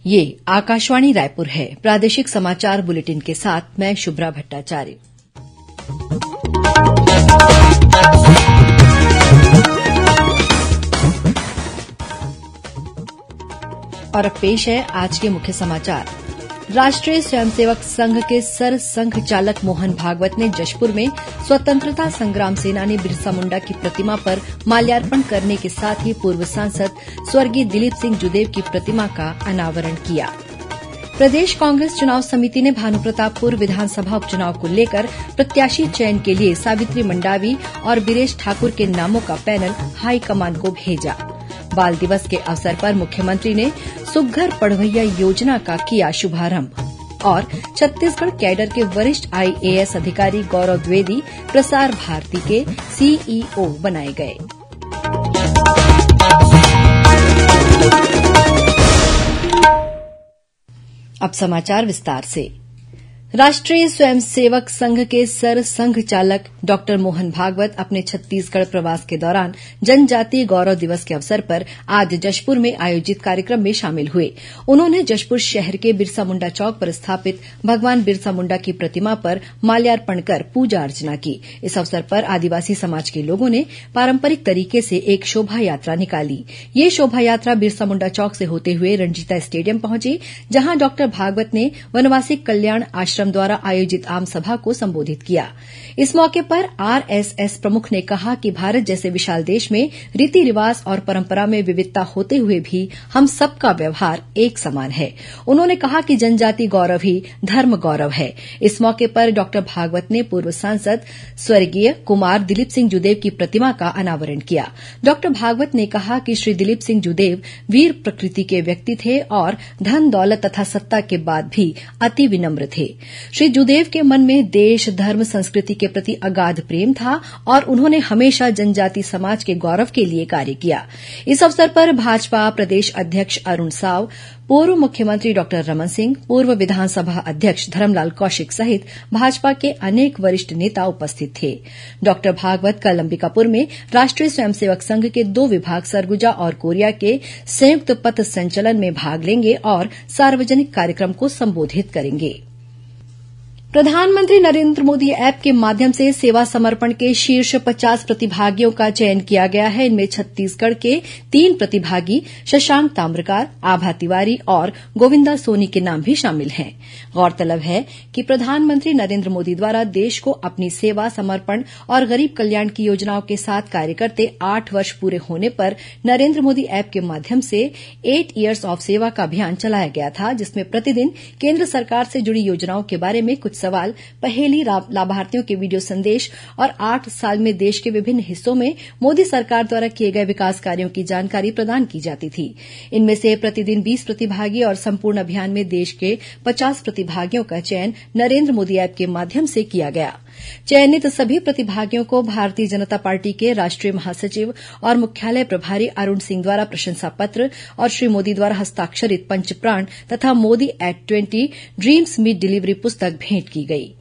ये आकाशवाणी रायपुर है। प्रादेशिक समाचार बुलेटिन के साथ मैं शुभ्रा भट्टाचार्य। और अब पेश है आज के मुख्य समाचार। राष्ट्रीय स्वयंसेवक संघ के सर संघ चालक मोहन भागवत ने जशपुर में स्वतंत्रता संग्राम सेनानी बिरसा मुंडा की प्रतिमा पर माल्यार्पण करने के साथ ही पूर्व सांसद स्वर्गीय दिलीप सिंह जुदेव की प्रतिमा का अनावरण किया। प्रदेश कांग्रेस चुनाव समिति ने भानुप्रतापपुर विधानसभा उपचुनाव को लेकर प्रत्याशी चयन के लिए सावित्री मंडावी और बीरेश ठाकुर के नामों का पैनल हाईकमान को भेजा। बाल दिवस के अवसर पर मुख्यमंत्री ने सुघ्घर पढ़वैया योजना का किया शुभारंभ। और छत्तीसगढ़ कैडर के वरिष्ठ आईएएस अधिकारी गौरव द्विवेदी प्रसार भारती के सीईओ बनाए गए। अब समाचार विस्तार से। राष्ट्रीय स्वयंसेवक संघ के सर संघ चालक डॉक्टर मोहन भागवत अपने छत्तीसगढ़ प्रवास के दौरान जनजातीय गौरव दिवस के अवसर पर आज जशपुर में आयोजित कार्यक्रम में शामिल हुए। उन्होंने जशपुर शहर के बिरसा मुंडा चौक पर स्थापित भगवान बिरसा मुंडा की प्रतिमा पर माल्यार्पण कर पूजा अर्चना की। इस अवसर पर आदिवासी समाज के लोगों ने पारंपरिक तरीके से एक शोभा यात्रा निकाली। ये शोभा यात्रा बिरसा मुंडा चौक से होते हुए रंजीता स्टेडियम पहुंची, जहां डॉक्टर भागवत ने वनवासी कल्याण आश्रम द्वारा आयोजित आम सभा को संबोधित किया। इस मौके पर आरएसएस प्रमुख ने कहा कि भारत जैसे विशाल देश में रीति रिवाज और परंपरा में विविधता होते हुए भी हम सबका व्यवहार एक समान है। उन्होंने कहा कि जनजाति गौरव ही धर्म गौरव है। इस मौके पर डॉक्टर भागवत ने पूर्व सांसद स्वर्गीय कुमार दिलीप सिंह जुदेव की प्रतिमा का अनावरण किया। डॉक्टर भागवत ने कहा कि श्री दिलीप सिंह जुदेव वीर प्रकृति के व्यक्ति थे और धन दौलत तथा सत्ता के बाद भी अति विनम्र थे। श्री जुदेव के मन में देश, धर्म, संस्कृति के प्रति अगाध प्रेम था और उन्होंने हमेशा जनजाति समाज के गौरव के लिए कार्य किया। इस अवसर पर भाजपा प्रदेश अध्यक्ष अरुण साव, पूर्व मुख्यमंत्री डॉक्टर रमन सिंह, पूर्व विधानसभा अध्यक्ष धरमलाल कौशिक सहित भाजपा के अनेक वरिष्ठ नेता उपस्थित थे। डॉक्टर भागवत कल अंबिकापुर में राष्ट्रीय स्वयंसेवक संघ के 2 विभाग सरगुजा और कोरिया के संयुक्त पथ संचलन में भाग लेंगे और सार्वजनिक कार्यक्रम को संबोधित करेंगे। प्रधानमंत्री नरेंद्र मोदी ऐप के माध्यम से सेवा समर्पण के शीर्ष 50 प्रतिभागियों का चयन किया गया है। इनमें छत्तीसगढ़ के 3 प्रतिभागी शशांक ताम्रकार, आभा तिवारी और गोविंदा सोनी के नाम भी शामिल हैं। गौरतलब है कि प्रधानमंत्री नरेंद्र मोदी द्वारा देश को अपनी सेवा, समर्पण और गरीब कल्याण की योजनाओं के साथ कार्य करते 8 वर्ष पूरे होने पर नरेंद्र मोदी ऐप के माध्यम से 8 ईयर्स ऑफ सेवा का अभियान चलाया गया था, जिसमें प्रतिदिन केंद्र सरकार से जुड़ी योजनाओं के बारे में कुछ सवाल, पहेली, लाभार्थियों के वीडियो संदेश और 8 साल में देश के विभिन्न हिस्सों में मोदी सरकार द्वारा किए गए विकास कार्यों की जानकारी प्रदान की जाती थी। इनमें से प्रतिदिन 20 प्रतिभागी और संपूर्ण अभियान में देश के 50 प्रतिभागियों का चयन नरेंद्र मोदी ऐप के माध्यम से किया गया। चयनित सभी प्रतिभागियों को भारतीय जनता पार्टी के राष्ट्रीय महासचिव और मुख्यालय प्रभारी अरुण सिंह द्वारा प्रशंसा पत्र और श्री मोदी द्वारा हस्ताक्षरित पंचप्राण तथा Modi at 20 dreams meet delivery पुस्तक भेंट की गई।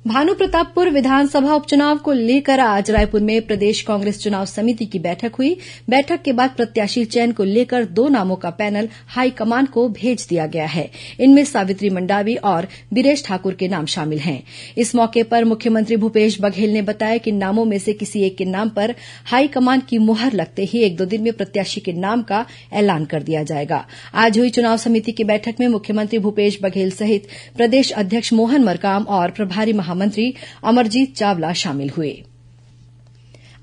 भानुप्रतापपुर विधानसभा उपचुनाव को लेकर आज रायपुर में प्रदेश कांग्रेस चुनाव समिति की बैठक हुई। बैठक के बाद प्रत्याशी चयन को लेकर 2 नामों का पैनल हाईकमान को भेज दिया गया है। इनमें सावित्री मंडावी और बीरेश ठाकुर के नाम शामिल हैं। इस मौके पर मुख्यमंत्री भूपेश बघेल ने बताया कि नामों में से किसी एक के नाम पर हाईकमान की मुहर लगते ही 1-2 दिन में प्रत्याशी के नाम का ऐलान कर दिया जाएगा। आज हुई चुनाव समिति की बैठक में मुख्यमंत्री भूपेश बघेल सहित प्रदेश अध्यक्ष मोहन मरकाम और प्रभारी मंत्री अमरजीत चावला शामिल हुए।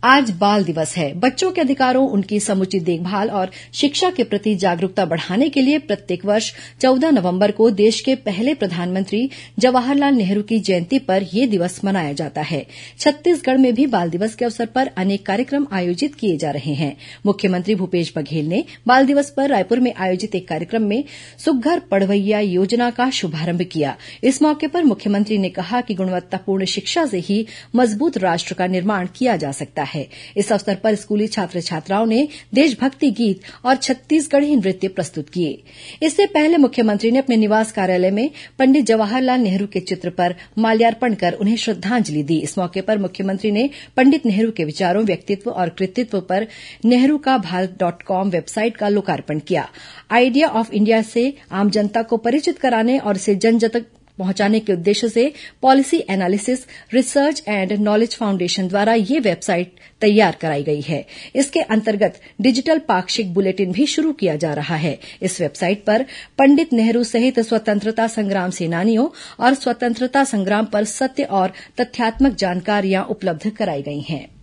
आज बाल दिवस है। बच्चों के अधिकारों, उनकी समुचित देखभाल और शिक्षा के प्रति जागरूकता बढ़ाने के लिए प्रत्येक वर्ष 14 नवंबर को देश के पहले प्रधानमंत्री जवाहरलाल नेहरू की जयंती पर यह दिवस मनाया जाता है। छत्तीसगढ़ में भी बाल दिवस के अवसर पर अनेक कार्यक्रम आयोजित किए जा रहे हैं। मुख्यमंत्री भूपेश बघेल ने बाल दिवस पर रायपुर में आयोजित एक कार्यक्रम में सुघ्घर पढ़वैया योजना का शुभारंभ किया। इस मौके पर मुख्यमंत्री ने कहा कि गुणवत्तापूर्ण शिक्षा से ही मजबूत राष्ट्र का निर्माण किया जा सकता है। इस अवसर पर स्कूली छात्र छात्राओं ने देशभक्ति गीत और छत्तीसगढ़ी नृत्य प्रस्तुत किए। इससे पहले मुख्यमंत्री ने अपने निवास कार्यालय में पंडित जवाहरलाल नेहरू के चित्र पर माल्यार्पण कर उन्हें श्रद्धांजलि दी। इस मौके पर मुख्यमंत्री ने पंडित नेहरू के विचारों, व्यक्तित्व और कृतित्व पर नेहरूकाभारत.com वेबसाइट का लोकार्पण किया। आइडिया ऑफ इंडिया से आम जनता को परिचित कराने और इसे जन जन तक पहुंचाने के उद्देश्य से policy analysis research and knowledge foundation द्वारा ये वेबसाइट तैयार कराई गई है। इसके अंतर्गत डिजिटल पाक्षिक बुलेटिन भी शुरू किया जा रहा है। इस वेबसाइट पर पंडित नेहरू सहित स्वतंत्रता संग्राम सेनानियों और स्वतंत्रता संग्राम पर सत्य और तथ्यात्मक जानकारियां उपलब्ध कराई गई हैं।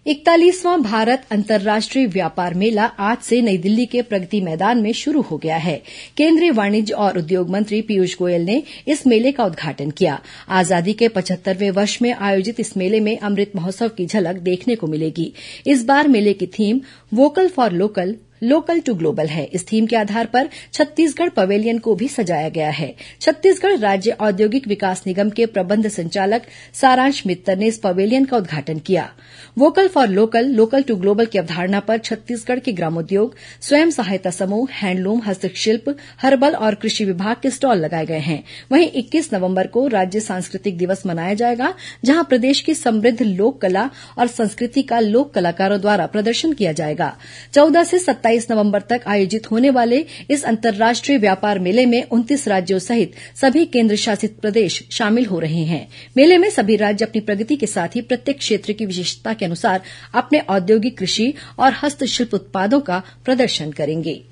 41वां भारत अंतर्राष्ट्रीय व्यापार मेला आज से नई दिल्ली के प्रगति मैदान में शुरू हो गया है। केंद्रीय वाणिज्य और उद्योग मंत्री पीयूष गोयल ने इस मेले का उद्घाटन किया। आजादी के 75वें वर्ष में आयोजित इस मेले में अमृत महोत्सव की झलक देखने को मिलेगी। इस बार मेले की theme vocal for local, local to global है। इस थीम के आधार पर छत्तीसगढ़ पवेलियन को भी सजाया गया है। छत्तीसगढ़ राज्य औद्योगिक विकास निगम के प्रबंध संचालक सारांश मित्तर ने इस पवेलियन का उद्घाटन किया। Vocal for local, local to global की अवधारणा पर छत्तीसगढ़ के ग्रामोद्योग, स्वयं सहायता समूह, हैंडलूम, हस्तशिल्प, हर्बल और कृषि विभाग के स्टॉल लगाए गए हैं। वहीं 21 नवंबर को राज्य सांस्कृतिक दिवस मनाया जाएगा, जहां प्रदेश की समृद्ध लोक कला और संस्कृति का लोक कलाकारों द्वारा प्रदर्शन किया जाएगा। 14 से 27 नवंबर तक आयोजित होने वाले इस अंतर्राष्ट्रीय व्यापार मेले में 29 राज्यों सहित सभी केंद्र शासित प्रदेश शामिल हो रहे हैं। मेले में सभी राज्य अपनी प्रगति के साथ ही प्रत्येक क्षेत्र की विशेषता के अनुसार अपने औद्योगिक, कृषि और हस्तशिल्प उत्पादों का प्रदर्शन करेंगे।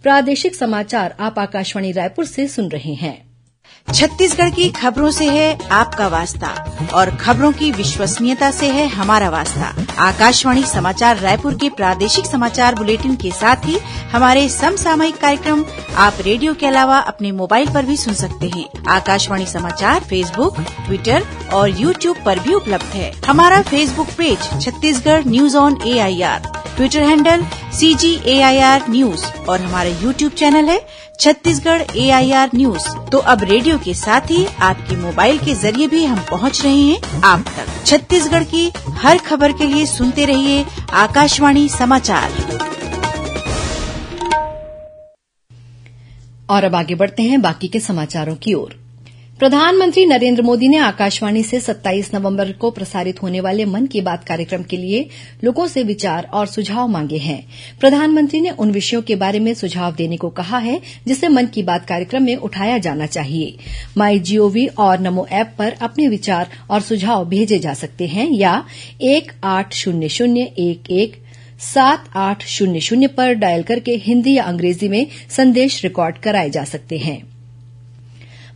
प्रादेशिक समाचार आप आकाशवाणी रायपुर से सुन रहे हैं। छत्तीसगढ़ की खबरों से है आपका वास्ता और खबरों की विश्वसनीयता से है हमारा वास्ता। आकाशवाणी समाचार रायपुर के प्रादेशिक समाचार बुलेटिन के साथ ही हमारे समसामयिक कार्यक्रम आप रेडियो के अलावा अपने मोबाइल पर भी सुन सकते हैं। आकाशवाणी समाचार फेसबुक, ट्विटर और यूट्यूब पर भी उपलब्ध है। हमारा Facebook page Chhattisgarh news on AIR, Twitter handle CGAIR news और हमारा यूट्यूब चैनल है छत्तीसगढ़ AIR न्यूज। तो अब रेडियो के साथ ही आपके मोबाइल के जरिए भी हम पहुंच रहे हैं आप तक। छत्तीसगढ़ की हर खबर के लिए सुनते रहिए आकाशवाणी समाचार। और अब आगे बढ़ते हैं बाकी के समाचारों की ओर। प्रधानमंत्री नरेंद्र मोदी ने आकाशवाणी से 27 नवंबर को प्रसारित होने वाले मन की बात कार्यक्रम के लिए लोगों से विचार और सुझाव मांगे हैं। प्रधानमंत्री ने उन विषयों के बारे में सुझाव देने को कहा है जिसे मन की बात कार्यक्रम में उठाया जाना चाहिए। MyGov और नमो ऐप पर अपने विचार और सुझाव भेजे जा सकते हैं या 1800117800 पर डायल करके हिंदी या अंग्रेजी में संदेश रिकॉर्ड कराए जा सकते हैं।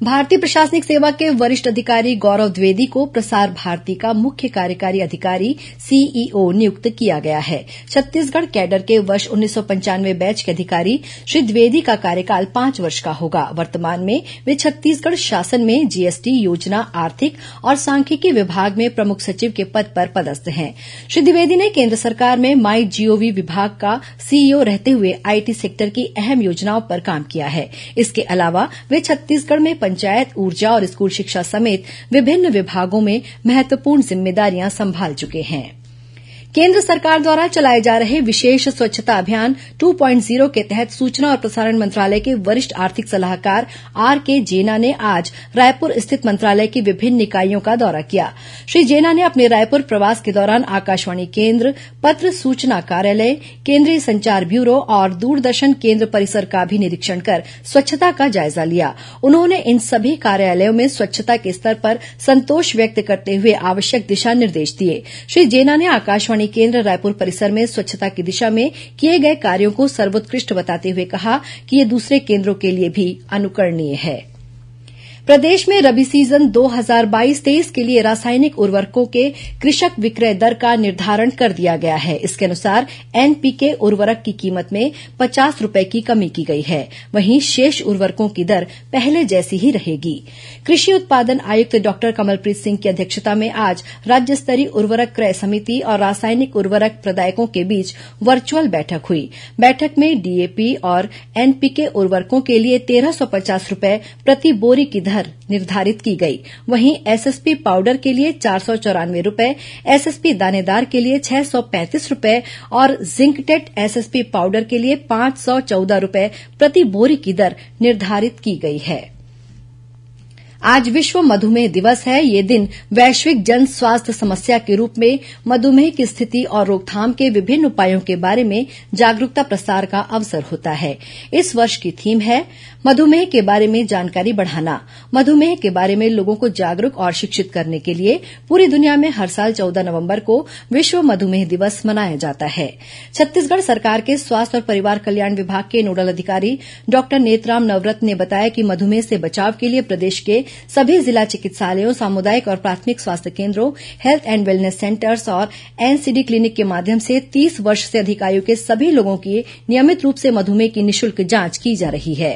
भारतीय प्रशासनिक सेवा के वरिष्ठ अधिकारी गौरव द्विवेदी को प्रसार भारती का मुख्य कार्यकारी अधिकारी CEO नियुक्त किया गया है। छत्तीसगढ़ कैडर के वर्ष 1995 बैच के अधिकारी श्री द्विवेदी का कार्यकाल 5 वर्ष का होगा। वर्तमान में वे छत्तीसगढ़ शासन में GST, योजना, आर्थिक और सांख्यिकी विभाग में प्रमुख सचिव के पद पर पदस्थ हैं। श्री द्विवेदी ने केंद्र सरकार में MyGov विभाग का CEO रहते हुए IT सेक्टर की अहम योजनाओं पर काम किया है। इसके अलावा वे छत्तीसगढ़ में पंचायत, ऊर्जा और स्कूल शिक्षा समेत विभिन्न विभागों में महत्वपूर्ण जिम्मेदारियां संभाल चुके हैं। केंद्र सरकार द्वारा चलाए जा रहे विशेष स्वच्छता अभियान 2.0 के तहत सूचना और प्रसारण मंत्रालय के वरिष्ठ आर्थिक सलाहकार RK जेना ने आज रायपुर स्थित मंत्रालय की विभिन्न इकाइयों का दौरा किया। श्री जेना ने अपने रायपुर प्रवास के दौरान आकाशवाणी केंद्र, पत्र सूचना कार्यालय, केंद्रीय संचार ब्यूरो और दूरदर्शन केंद्र परिसर का भी निरीक्षण कर स्वच्छता का जायजा लिया। उन्होंने इन सभी कार्यालयों में स्वच्छता के स्तर पर संतोष व्यक्त करते हुए आवश्यक दिशा निर्देश दिए। श्री जेना ने आकाशवाणी केंद्र रायपुर परिसर में स्वच्छता की दिशा में किए गए कार्यों को सर्वोत्कृष्ट बताते हुए कहा कि ये दूसरे केंद्रों के लिए भी अनुकरणीय है। प्रदेश में रबी सीजन 2022-23 के लिए रासायनिक उर्वरकों के कृषक विक्रय दर का निर्धारण कर दिया गया है। इसके अनुसार NPK उर्वरक की कीमत में 50 रुपए की कमी की गई है। वहीं शेष उर्वरकों की दर पहले जैसी ही रहेगी। कृषि उत्पादन आयुक्त डॉक्टर कमलप्रीत सिंह की अध्यक्षता में आज राज्य स्तरीय उर्वरक क्रय समिति और रासायनिक उर्वरक प्रदायकों के बीच वर्चुअल बैठक हुई। बैठक में DAP और NPK उर्वरकों के लिए 1350 रुपए प्रति बोरी की दर दर निर्धारित की गई। वहीं एसएसपी पाउडर के लिए 494 रुपए, एसएसपी दानेदार के लिए 635 रुपए और जिंकटेट एसएसपी पाउडर के लिए 514 रुपए प्रति बोरी की दर निर्धारित की गई है। आज विश्व मधुमेह दिवस है। ये दिन वैश्विक जन स्वास्थ्य समस्या के रूप में मधुमेह की स्थिति और रोकथाम के विभिन्न उपायों के बारे में जागरूकता प्रसार का अवसर होता है। इस वर्ष की थीम है मधुमेह के बारे में जानकारी बढ़ाना। मधुमेह के बारे में लोगों को जागरूक और शिक्षित करने के लिए पूरी दुनिया में हर साल 14 नवंबर को विश्व मधुमेह दिवस मनाया जाता है। छत्तीसगढ़ सरकार के स्वास्थ्य और परिवार कल्याण विभाग के नोडल अधिकारी डॉक्टर नेतराम नवरत्न ने बताया कि मधुमेह से बचाव के लिए प्रदेश के सभी जिला चिकित्सालयों, सामुदायिक और प्राथमिक स्वास्थ्य केन्द्रों, हेल्थ एंड वेलनेस सेंटर्स और एनसीडी क्लिनिक के माध्यम से 30 वर्ष से अधिक आयु के सभी लोगों की नियमित रूप से मधुमेह की निःशुल्क जांच की जा रही है।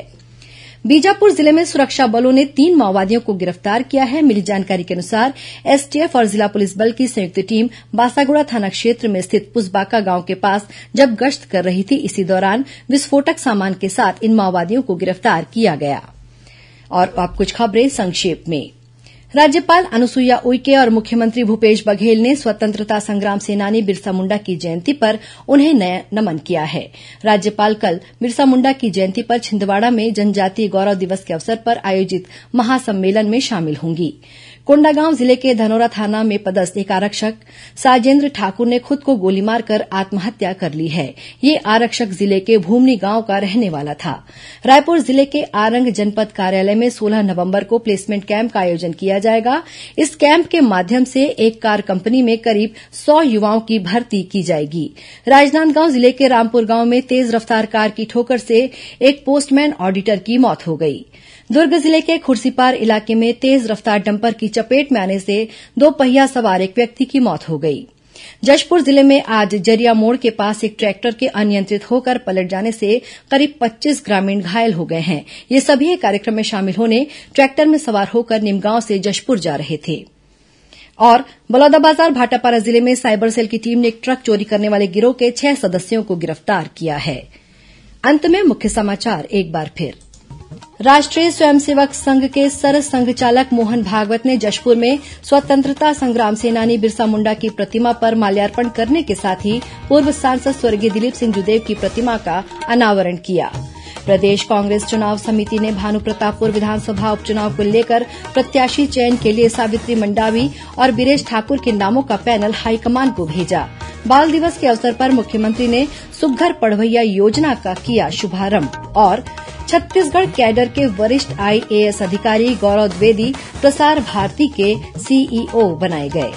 बीजापुर जिले में सुरक्षा बलों ने 3 माओवादियों को गिरफ्तार किया है। मिली जानकारी के अनुसार एसटीएफ और जिला पुलिस बल की संयुक्त टीम बासागुड़ा थाना क्षेत्र में स्थित पुसबाका गांव के पास जब गश्त कर रही थी, इसी दौरान विस्फोटक सामान के साथ इन माओवादियों को गिरफ्तार किया गया। और अब कुछ खबरें संक्षेप में। राज्यपाल अनुसुईया उइके और मुख्यमंत्री भूपेश बघेल ने स्वतंत्रता संग्राम सेनानी बिरसा मुंडा की जयंती पर उन्हें नमन किया है। राज्यपाल कल बिरसा मुंडा की जयंती पर छिंदवाड़ा में जनजातीय गौरव दिवस के अवसर पर आयोजित महासम्मेलन में शामिल होंगी। कोंडागांव जिले के धनोरा थाना में पदस्थ एक आरक्षक साजेंद्र ठाकुर ने खुद को गोली मारकर आत्महत्या कर ली है। ये आरक्षक जिले के भूमनी गांव का रहने वाला था। रायपुर जिले के आरंग जनपद कार्यालय में 16 नवंबर को प्लेसमेंट कैंप का आयोजन किया जाएगा। इस कैंप के माध्यम से एक कार कंपनी में करीब 100 युवाओं की भर्ती की जाएगी। राजनांदगांव जिले के रामपुर गांव में तेज रफ्तार कार की ठोकर से एक पोस्टमैन ऑडिटर की मौत हो गई। दुर्ग जिले के खुर्सीपार इलाके में तेज रफ्तार डंपर की चपेट में आने से 2 पहिया सवार एक व्यक्ति की मौत हो गई। जशपुर जिले में आज जरिया मोड़ के पास एक ट्रैक्टर के अनियंत्रित होकर पलट जाने से करीब 25 ग्रामीण घायल हो गए हैं। ये सभी एक कार्यक्रम में शामिल होने ट्रैक्टर में सवार होकर निमगांव से जशपुर जा रहे थे। और बलौदाबाजार भाटापारा जिले में साइबर सेल की टीम ने एक ट्रक चोरी करने वाले गिरोह के 6 सदस्यों को गिरफ्तार किया है। अंत में मुख्य समाचार एक बार फिर। राष्ट्रीय स्वयंसेवक संघ के सरसंघ चालक मोहन भागवत ने जशपुर में स्वतंत्रता संग्राम सेनानी बिरसा मुंडा की प्रतिमा पर माल्यार्पण करने के साथ ही पूर्व सांसद स्वर्गीय दिलीप सिंह जुदेव की प्रतिमा का अनावरण किया। प्रदेश कांग्रेस चुनाव समिति ने भानुप्रतापपुर विधानसभा उपचुनाव को लेकर प्रत्याशी चयन के लिए सावित्री मंडावी और बीरेश ठाकुर के नामों का पैनल हाईकमान को भेजा। बाल दिवस के अवसर पर मुख्यमंत्री ने सुघ्घर पढ़वैया योजना का किया शुभारंभ। और छत्तीसगढ़ कैडर के वरिष्ठ आईएएस अधिकारी गौरव द्विवेदी प्रसार भारती के सीईओ बनाए गए।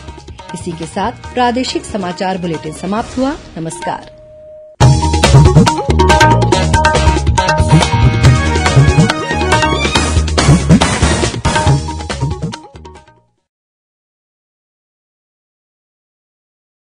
इसी के साथ प्रादेशिक समाचार बुलेटिन समाप्त हुआ। नमस्कार।